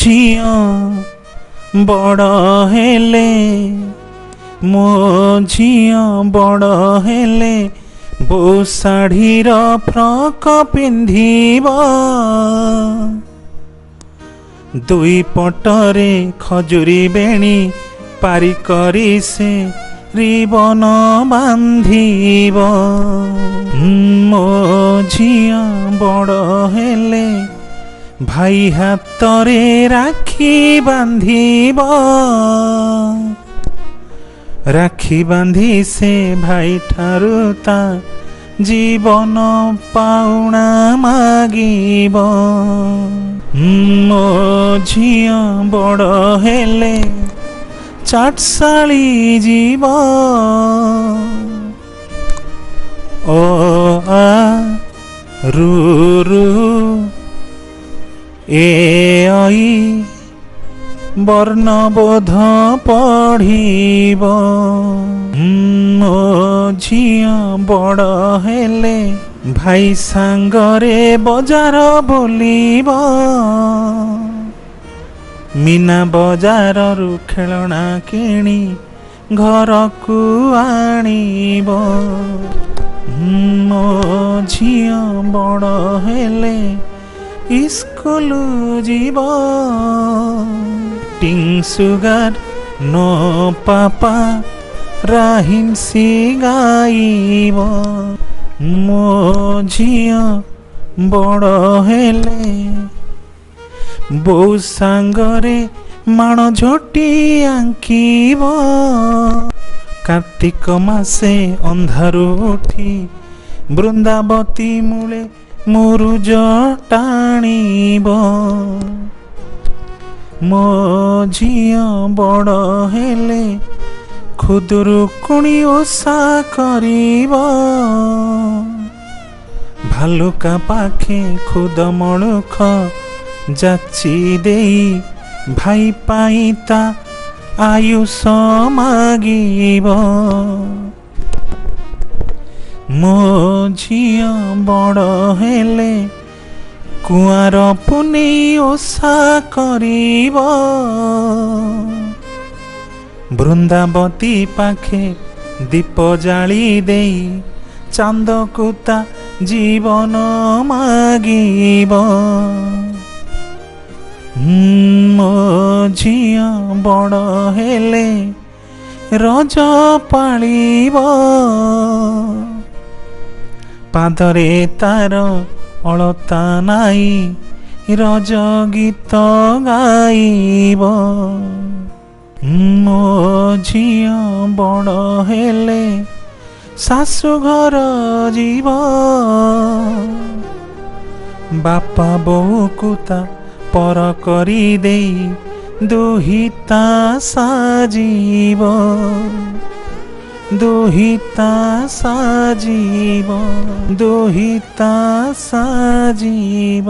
झिया बड़ हेले मो झिया बड़ हेले बो शाढ़ीर फ्रक पिंधिब दुई पटरे खजुरी बेणी पारी करी से रिबन बांधिब मो झिया बड़ हेले भाई हातरे राखी बांधिब राखी बांधी से भाई ठारू ता जीवन पाउना मागिब मो झिया बड़ हेले चाटशाली जीव ओ आ रू रू ए आई वर्णबोध पढ़िब मो झिया बड़ हेले भाई सांगरे बजार बुलिब मीना बजार रु खेलना किणी घर को आनिब मो झिया बड़ हेले स्कूल जीव टिंग सुगार नो पापा राहिंसी गाइब मो झिया बड़ हेले बो सांगरे माण झोटी आंकिब कार्तिक मासे अंधारू उठी बृंदावती मूले मुरुज टाणिब मो झिया बड़ हेले खुदुरुकुणी ओषा करिब भालुका पाखे खुद मणुख जाची देई भाई पाइता आयुष मागिब मो झिया बड़ हेले कुआर पुनेई ओषा करिब बृंदावती पाखे दीप जाली देई चांदकुता जीवन मागिब मो झिया बड़ हेले रज पालिब पादरे तार अलता नाई रज गीत गाइब मो झिया बड़ हेले शाशु घर जीव बापा बोऊ कुता पर करी देई दुहिता साजीब दुहिता साजीब दुहिता साजीब।